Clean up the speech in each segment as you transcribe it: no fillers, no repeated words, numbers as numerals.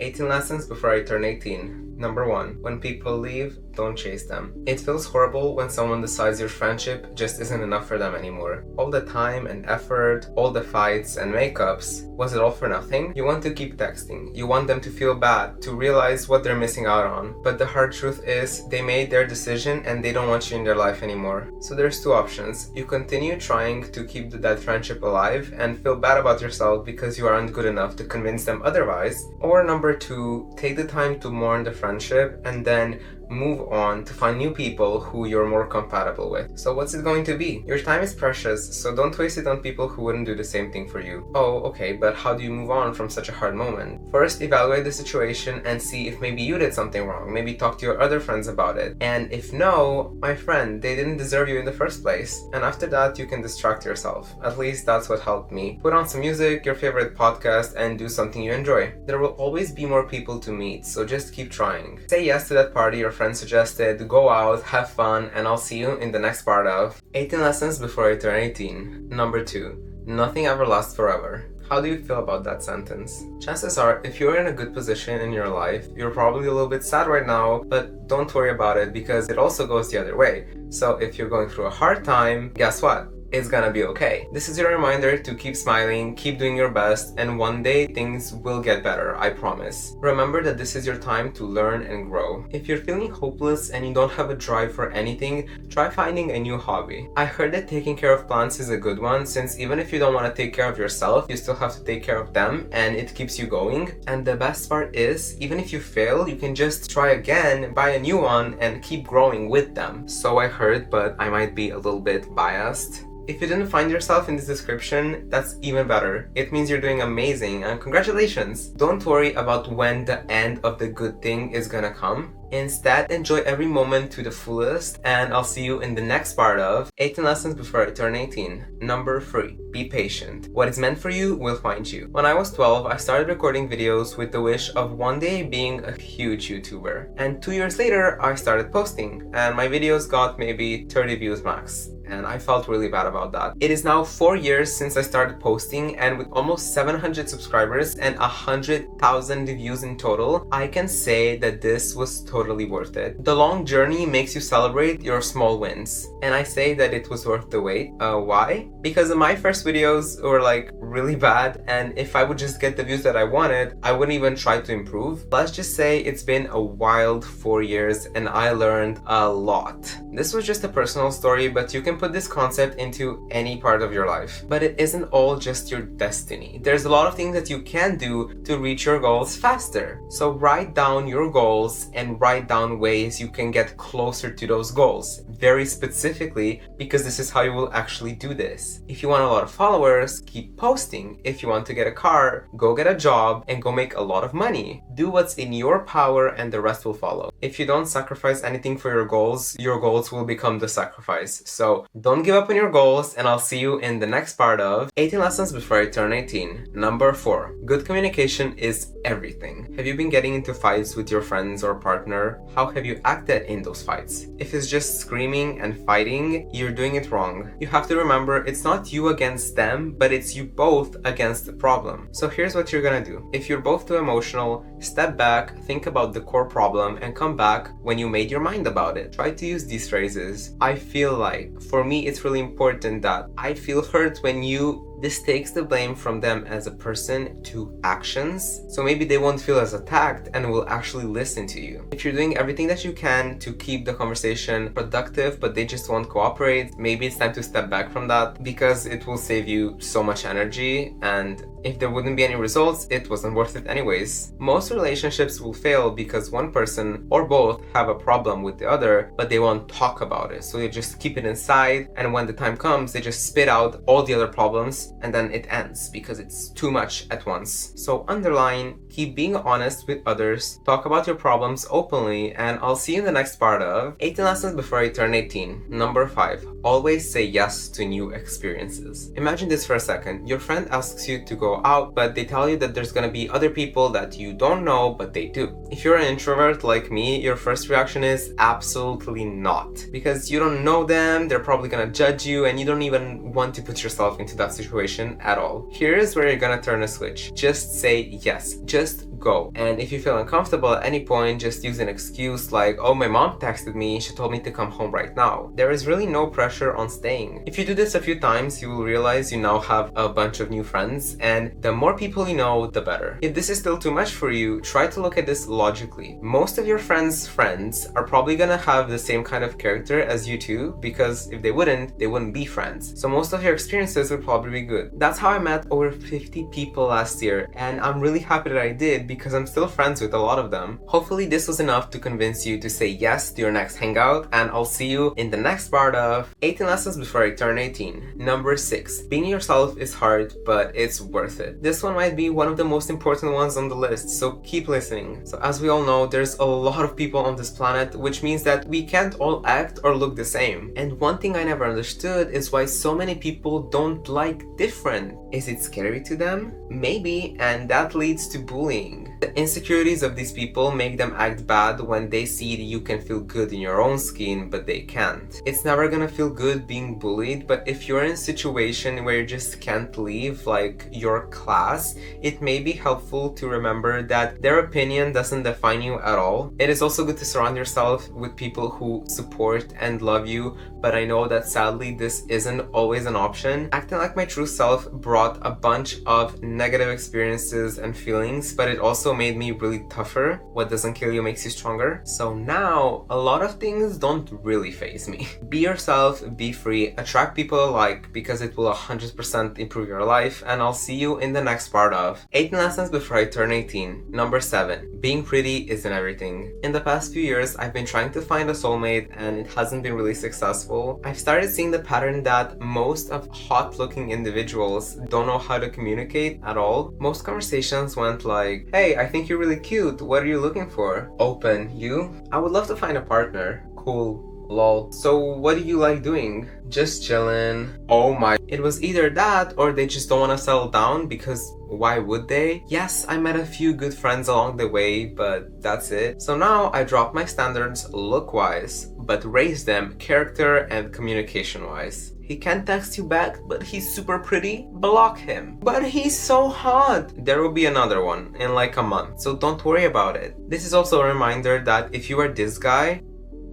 18 lessons before I turn 18. Number 1. When people leave, don't chase them. It feels horrible when someone decides your friendship just isn't enough for them anymore. All the time and effort, all the fights and makeups, was it all for nothing? You want to keep texting. You want them to feel bad, to realize what they're missing out on. But the hard truth is, they made their decision and they don't want you in their life anymore. So there's two options. You continue trying to keep that friendship alive and feel bad about yourself because you aren't good enough to convince them otherwise. Or number 2, take the time to mourn the friendship and then move on to find new people who you're more compatible with. So what's it going to be? Your time is precious, so don't waste it on people who wouldn't do the same thing for you. Oh, okay, but how do you move on from such a hard moment? First, evaluate the situation and see if maybe you did something wrong. Maybe talk to your other friends about it. And if no, my friend, they didn't deserve you in the first place. And after that, you can distract yourself. At least that's what helped me. Put on some music, your favorite podcast, and do something you enjoy. There will always be more people to meet, so just keep trying. Say yes to that party your friend suggested, go out, have fun, and I'll see you in the next part of 18 lessons before I turn 18. Number 2. Nothing ever lasts forever. How do you feel about that sentence? Chances are, if you're in a good position in your life, you're probably a little bit sad right now, but don't worry about it because it also goes the other way. So if you're going through a hard time, guess what? It's gonna be okay. This is your reminder to keep smiling, keep doing your best, and one day things will get better, I promise. Remember that this is your time to learn and grow. If you're feeling hopeless and you don't have a drive for anything, try finding a new hobby. I heard that taking care of plants is a good one, since even if you don't want to take care of yourself, you still have to take care of them, and it keeps you going. And the best part is, even if you fail, you can just try again, buy a new one, and keep growing with them. So I heard, but I might be a little bit biased. If you didn't find yourself in this description, that's even better. It means you're doing amazing and congratulations! Don't worry about when the end of the good thing is gonna come. Instead, enjoy every moment to the fullest, and I'll see you in the next part of 18 lessons before I turn 18. Number 3. Be patient. What is meant for you will find you. When I was 12, I started recording videos with the wish of one day being a huge YouTuber. And 2 years later, I started posting, and my videos got maybe 30 views max. And I felt really bad about that. It is now 4 years since I started posting, and with almost 700 subscribers and 100,000 views in total, I can say that this was totally worth it. The long journey makes you celebrate your small wins. And I say that it was worth the wait. Why? Because my first videos were like really bad, and if I would just get the views that I wanted, I wouldn't even try to improve. Let's just say it's been a wild 4 years and I learned a lot. This was just a personal story, but you can put this concept into any part of your life. But it isn't all just your destiny. There's a lot of things that you can do to reach your goals faster. So write down your goals and write down ways you can get closer to those goals. Very specifically, because this is how you will actually do this. If you want a lot of followers, keep posting. If you want to get a car, go get a job and go make a lot of money. Do what's in your power and the rest will follow. If you don't sacrifice anything for your goals will become the sacrifice. So don't give up on your goals, and I'll see you in the next part of 18 lessons before I turn 18. Number 4. Good communication is everything. Have you been getting into fights with your friends or partner? How have you acted in those fights? If it's just screaming and fighting, you're doing it wrong. You have to remember it's not you against them, but it's you both against the problem. So here's what you're gonna do. If you're both too emotional, step back, think about the core problem, and come back when you made your mind about it. Try to use these phrases. I feel like. For me, it's really important that I feel hurt when you. This takes the blame from them as a person to actions, so maybe they won't feel as attacked and will actually listen to you. If you're doing everything that you can to keep the conversation productive but they just won't cooperate, maybe it's time to step back from that because it will save you so much energy, and if there wouldn't be any results, it wasn't worth it anyways. Most relationships will fail because one person or both have a problem with the other, but they won't talk about it, so they just keep it inside, and when the time comes, they just spit out all the other problems, and then it ends because it's too much at once. So underline, keep being honest with others, talk about your problems openly, and I'll see you in the next part of 18 lessons before I turn 18. Number 5. Always say yes to new experiences. Imagine this for a second. Your friend asks you to go out, but they tell you that there's gonna be other people that you don't know, but they do. If you're an introvert like me, your first reaction is absolutely not. Because you don't know them, they're probably gonna judge you, and you don't even want to put yourself into that situation at all. Here's where you're gonna turn a switch. Just say yes. Just go. And if you feel uncomfortable at any point, just use an excuse like, oh, my mom texted me, she told me to come home right now. There is really no pressure on staying. If you do this a few times, you will realize you now have a bunch of new friends, and the more people you know, the better. If this is still too much for you, try to look at this logically. Most of your friends' friends are probably gonna have the same kind of character as you too, because if they wouldn't be friends. So most of your experiences would probably be good. That's how I met over 50 people last year, and I'm really happy that I did because I'm still friends with a lot of them. Hopefully this was enough to convince you to say yes to your next hangout, and I'll see you in the next part of 18 lessons before I turn 18. Number 6. Being yourself is hard, but it's worth it. This one might be one of the most important ones on the list, so keep listening. So as we all know, there's a lot of people on this planet, which means that we can't all act or look the same. And one thing I never understood is why so many people don't like different. Is it scary to them? Maybe, and that leads to bullying. The insecurities of these people make them act bad when they see that you can feel good in your own skin, but they can't. It's never gonna feel good being bullied, but if you're in a situation where you just can't leave, like your class, it may be helpful to remember that their opinion doesn't define you at all. It is also good to surround yourself with people who support and love you, but I know that sadly this isn't always an option. Acting like my true self brought a bunch of negative experiences and feelings, but it also made me really tougher. What doesn't kill you makes you stronger. So now, a lot of things don't really faze me. Be yourself, be free, attract people alike, because it will 100% improve your life, and I'll see you in the next part of 18 lessons before I turn 18. Number 7. Being pretty isn't everything. In the past few years, I've been trying to find a soulmate, and it hasn't been really successful. I've started seeing the pattern that most of hot-looking individuals don't know how to communicate at all. Most conversations went like, hey, I think you're really cute, what are you looking for? Open, you? I would love to find a partner. Cool. Lol. So what do you like doing? Just chillin'. Oh my. It was either that or they just don't want to settle down, because why would they? Yes, I met a few good friends along the way, but that's it. So now I dropped my standards look-wise, but raised them character and communication-wise. He can't text you back, but he's super pretty? Block him. But he's so hot! There will be another one in like a month, so don't worry about it. This is also a reminder that if you are this guy,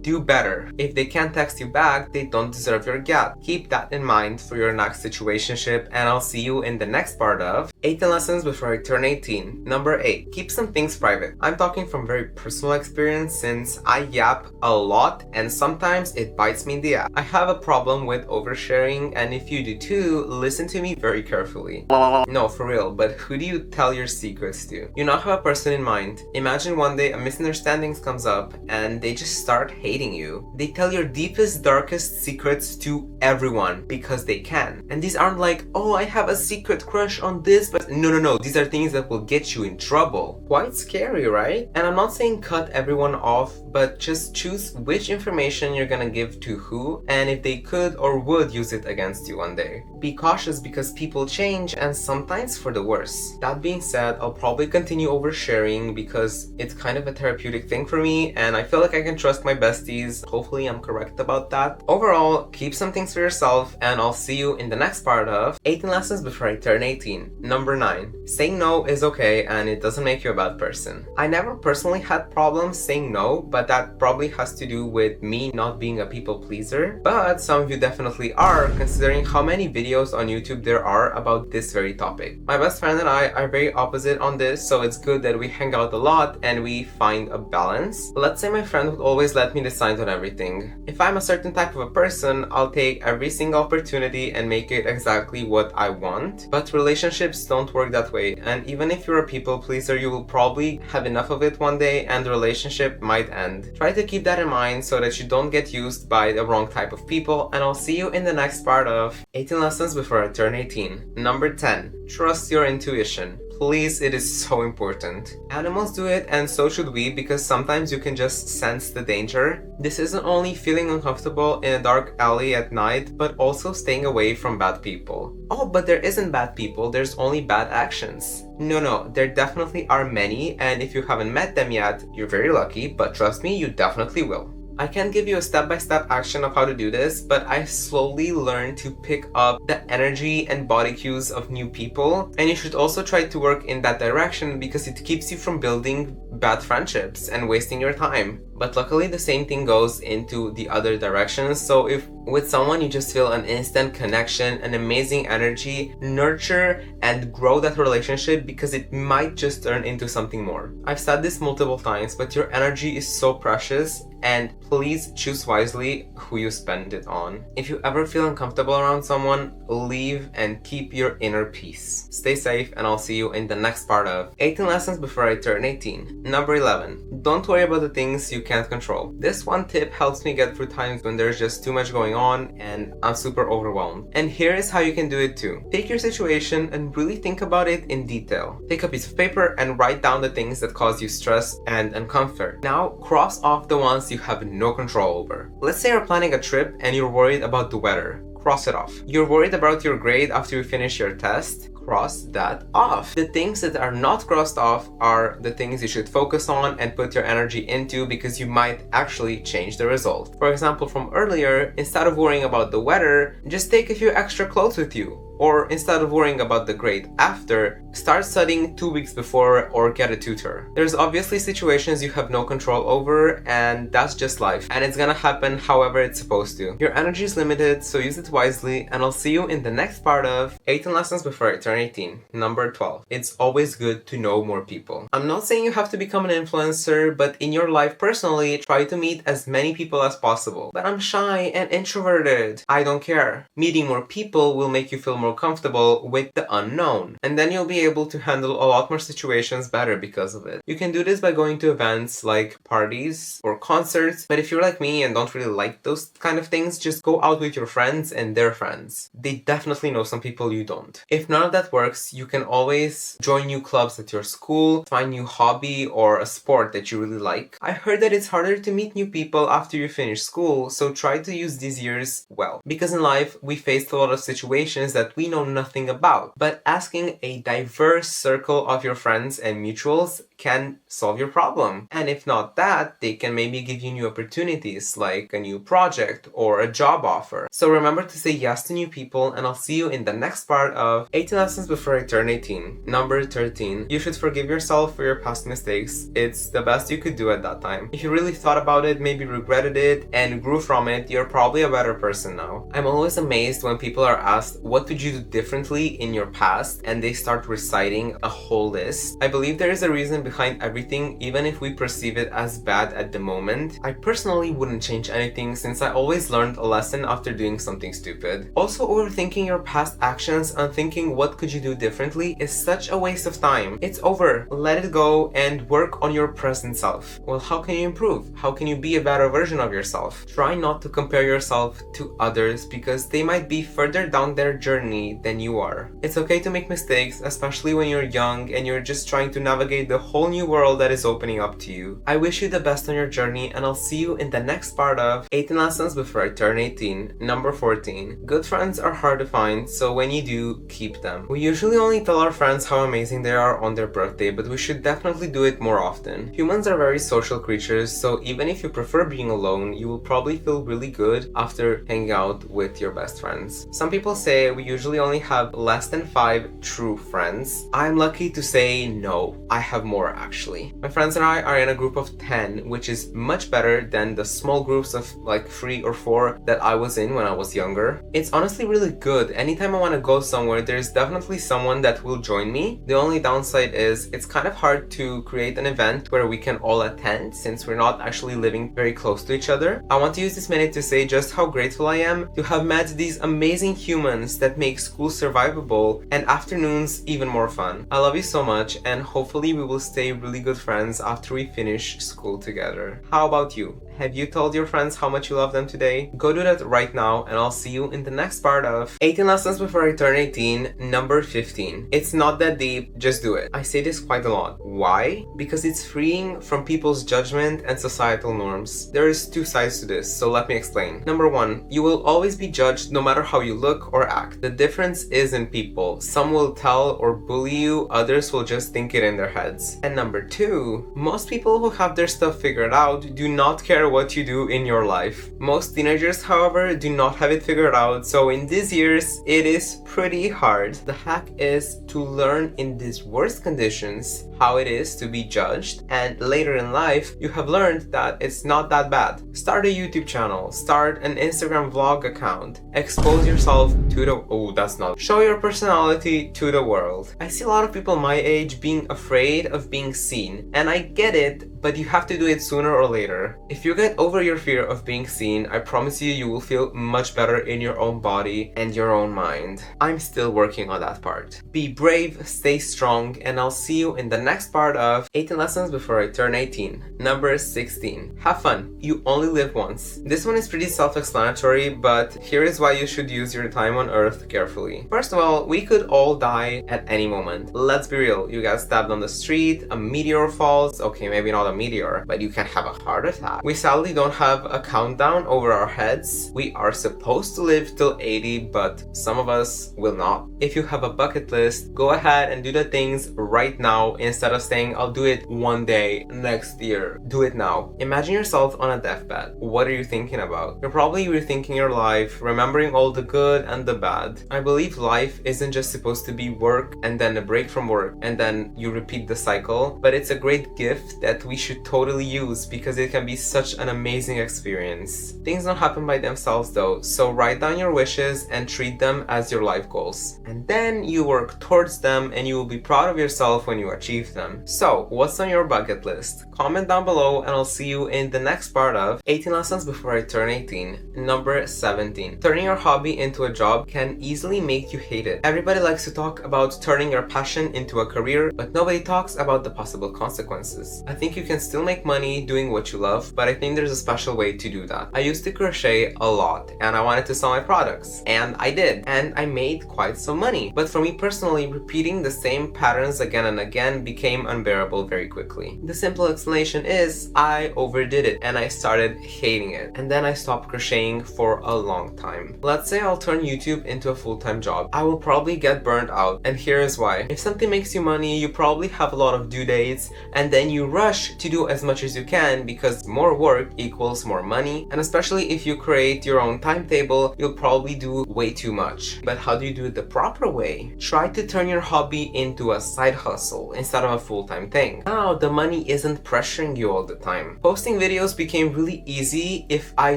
do better. If they can't text you back, they don't deserve your gap. Keep that in mind for your next situationship, and I'll see you in the next part of 18 lessons before I turn 18. Number 8. Keep some things private. I'm talking from very personal experience since I yap a lot and sometimes it bites me in the ass. I have a problem with oversharing, and if you do too, listen to me very carefully. No, for real, but who do you tell your secrets to? You now have a person in mind. Imagine one day a misunderstanding comes up and they just start hating you. They tell your deepest, darkest secrets to everyone because they can. And these aren't like, oh, I have a secret crush on this, but no. These are things that will get you in trouble. Quite scary, right? And I'm not saying cut everyone off, but just choose which information you're gonna give to who, and if they could or would use it against you one day. Be cautious because people change, and sometimes for the worse. That being said, I'll probably continue oversharing because it's kind of a therapeutic thing for me, and I feel like I can trust my besties. Hopefully I'm correct about that. Overall, keep some things for yourself, and I'll see you in the next part of 18 lessons before I turn 18. Number 9. Saying no is okay, and it doesn't make you a bad person. I never personally had problems saying no, but that probably has to do with me not being a people pleaser. But some of you definitely are, considering how many videos on YouTube there are about this very topic. My best friend and I are very opposite on this, so it's good that we hang out a lot and we find a balance. Let's say my friend would always let me decide on everything. If I'm a certain type of a person, I'll take every single opportunity and make it exactly what I want. But relationships don't work that way, and even if you're a people pleaser, you will probably have enough of it one day and the relationship might end. Try to keep that in mind so that you don't get used by the wrong type of people, and I'll see you in the next part of 18 lessons before I turn 18. Number 10. Trust your intuition. Please, it is so important. Animals do it, and so should we, because sometimes you can just sense the danger. This isn't only feeling uncomfortable in a dark alley at night, but also staying away from bad people. Oh, but there isn't bad people, there's only bad actions. No, there definitely are many, and if you haven't met them yet, you're very lucky, but trust me, you definitely will. I can't give you a step-by-step action of how to do this, but I slowly learned to pick up the energy and body cues of new people, and you should also try to work in that direction because it keeps you from building bad friendships and wasting your time. But luckily the same thing goes into the other direction. So if with someone you just feel an instant connection, an amazing energy, nurture and grow that relationship because it might just turn into something more. I've said this multiple times, but your energy is so precious, and please choose wisely who you spend it on. If you ever feel uncomfortable around someone, leave and keep your inner peace. Stay safe, and I'll see you in the next part of 18 Lessons Before I Turn 18. Number 11. Don't worry about the things you can't control. This one tip helps me get through times when there's just too much going on and I'm super overwhelmed. And here is how you can do it too. Take your situation and really think about it in detail. Take a piece of paper and write down the things that cause you stress and uncomfort. Now cross off the ones you have no control over. Let's say you're planning a trip and you're worried about the weather. Cross it off. You're worried about your grade after you finish your test. Cross that off. The things that are not crossed off are the things you should focus on and put your energy into because you might actually change the result. For example, from earlier, instead of worrying about the weather, just take a few extra clothes with you. Or instead of worrying about the grade after, start studying 2 weeks before or get a tutor. There's obviously situations you have no control over, and that's just life. And it's gonna happen however it's supposed to. Your energy is limited, so use it wisely, and I'll see you in the next part of 18 Lessons Before I Turn 18. Number 12. It's always good to know more people. I'm not saying you have to become an influencer, but in your life personally, try to meet as many people as possible. But I'm shy and introverted. I don't care. Meeting more people will make you feel more comfortable with the unknown, and then you'll be able to handle a lot more situations better because of it. You can do this by going to events like parties or concerts, but if you're like me and don't really like those kind of things, just go out with your friends and their friends. They definitely know some people you don't. If none of that works, you can always join new clubs at your school, find new hobby or a sport that you really like. I heard that it's harder to meet new people after you finish school, so try to use these years well. Because in life, we face a lot of situations that we know nothing about, but asking a diverse circle of your friends and mutuals can solve your problem. And if not that, they can maybe give you new opportunities like a new project or a job offer. So remember to say yes to new people, and I'll see you in the next part of 18 Lessons Before I Turn 18. Number 13. You should forgive yourself for your past mistakes. It's the best you could do at that time. If you really thought about it, maybe regretted it, and grew from it, you're probably a better person now. I'm always amazed when people are asked, what did you do differently in your past? And they start reciting a whole list. I believe there is a reason behind everything, even if we perceive it as bad at the moment. I personally wouldn't change anything since I always learned a lesson after doing something stupid. Also, overthinking your past actions and thinking what could you do differently is such a waste of time. It's over. Let it go and work on your present self. Well, how can you improve? How can you be a better version of yourself? Try not to compare yourself to others because they might be further down their journey than you are. It's okay to make mistakes, especially when you're young and you're just trying to navigate the whole new world that is opening up to you. I wish you the best on your journey, and I'll see you in the next part of 18 Lessons Before I Turn 18. Number 14. Good friends are hard to find, so when you do, keep them. We usually only tell our friends how amazing they are on their birthday, but we should definitely do it more often. Humans are very social creatures, so even if you prefer being alone, you will probably feel really good after hanging out with your best friends. Some people say we usually only have less than 5 true friends. I'm lucky to say no, I have more actually. My friends and I are in a group of 10, which is much better than the small groups of like 3 or 4 that I was in when I was younger. It's honestly really good. Anytime I want to go somewhere, there's definitely someone that will join me. The only downside is it's kind of hard to create an event where we can all attend since we're not actually living very close to each other. I want to use this minute to say just how grateful I am to have met these amazing humans that make school survivable and afternoons even more fun. I love you so much, and hopefully we will stay really good friends after we finish school together. How about you? Have you told your friends how much you love them today? Go do that right now, and I'll see you in the next part of 18 Lessons Before I Turn 18, number 15. It's not that deep, just do it. I say this quite a lot. Why? Because it's freeing from people's judgment and societal norms. There is 2 sides to this, so let me explain. Number 1, you will always be judged no matter how you look or act. The difference is in people. Some will tell or bully you, others will just think it in their heads. And number 2, most people who have their stuff figured out do not care matter what you do in your life. Most teenagers, however, do not have it figured out, so in these years, it is pretty hard. The hack is to learn in these worst conditions how it is to be judged, and later in life, you have learned that it's not that bad. Start a YouTube channel, start an Instagram vlog account, expose yourself to show your personality to the world. I see a lot of people my age being afraid of being seen, and I get it, but you have to do it sooner or later. If you get over your fear of being seen, I promise you, you will feel much better in your own body and your own mind. I'm still working on that part. Be brave, stay strong, and I'll see you in the next part of 18 Lessons Before I Turn 18. Number 16. Have fun. You only live once. This one is pretty self-explanatory, but here is why you should use your time on Earth carefully. First of all, we could all die at any moment. Let's be real. You get stabbed on the street, a meteor falls, okay, maybe not a meteor, but you can have a heart attack. We sadly don't have a countdown over our heads. We are supposed to live till 80, but some of us will not. If you have a bucket list, go ahead and do the things right now instead of saying, I'll do it one day, next year. Do it now. Imagine yourself on a deathbed. What are you thinking about? You're probably rethinking your life, remembering all the good and the bad. I believe life isn't just supposed to be work and then a break from work and then you repeat the cycle, but it's a great gift that we should totally use because it can be such an amazing experience. Things don't happen by themselves though, so write down your wishes and treat them as your life goals. And then you work towards them and you will be proud of yourself when you achieve them. So, what's on your bucket list? Comment down below and I'll see you in the next part of 18 Lessons Before I Turn 18. Number 17. Turning your hobby into a job can easily make you hate it. Everybody likes to talk about turning your passion into a career, but nobody talks about the possible consequences. I think you can still make money doing what you love, but I think there's a special way to do that. I used to crochet a lot and I wanted to sell my products, and I did, and I made quite some money. But for me personally, repeating the same patterns again and again became unbearable very quickly. The simple explanation is I overdid it and I started hating it, and then I stopped crocheting for a long time. Let's say I'll turn YouTube into a full-time job. I will probably get burnt out, and here is why. If something makes you money, you probably have a lot of due dates, and then you rush to do as much as you can because more work equals more money, and especially if you create your own timetable, you'll probably do way too much. But how do you do it the proper way? Try to turn your hobby into a side hustle instead of a full-time thing. Now the money isn't pressuring you all the time. Posting videos became really easy if I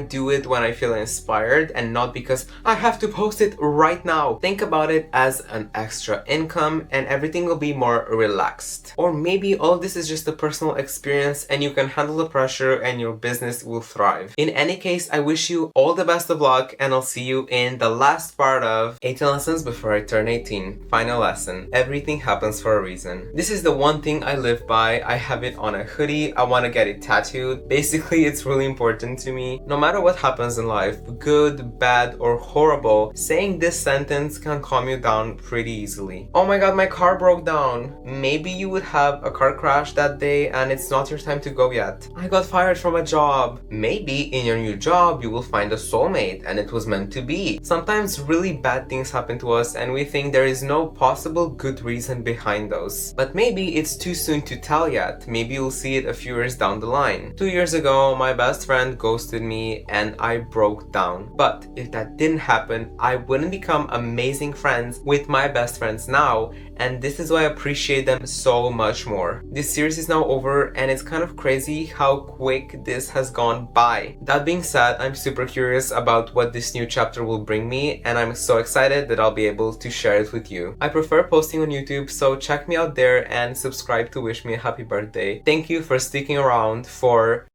do it when I feel inspired and not because I have to post it right now. Think about it as an extra income and everything will be more relaxed. Or maybe all this is just a personal experience and you can handle the pressure and your business will thrive. In any case, I wish you all the best of luck and I'll see you in the last part of 18 Lessons Before I Turn 18. Final lesson. Everything happens for a reason. This is the one thing I live by. I have it on a hoodie. I want to get it tattooed. Basically, it's really important to me. No matter what happens in life, good, bad, or horrible, saying this sentence can calm you down pretty easily. Oh my god, my car broke down. Maybe you would have a car crash that day and it's not your time to go yet. I got fired from a job. Maybe in your new job you will find a soulmate and it was meant to be. Sometimes really bad things happen to us and we think there is no possible good reason behind those. But maybe it's too soon to tell yet. Maybe you'll see it a few years down the line. 2 years ago, my best friend ghosted me and I broke down. But if that didn't happen, I wouldn't become amazing friends with my best friends now, and this is why I appreciate them so much more. This series is now over and it's kind of crazy how quick this has gone by. That being said, I'm super curious about what this new chapter will bring me and I'm so excited that I'll be able to share it with you. I prefer posting on YouTube, so check me out there and subscribe to wish me a happy birthday. Thank you for sticking around for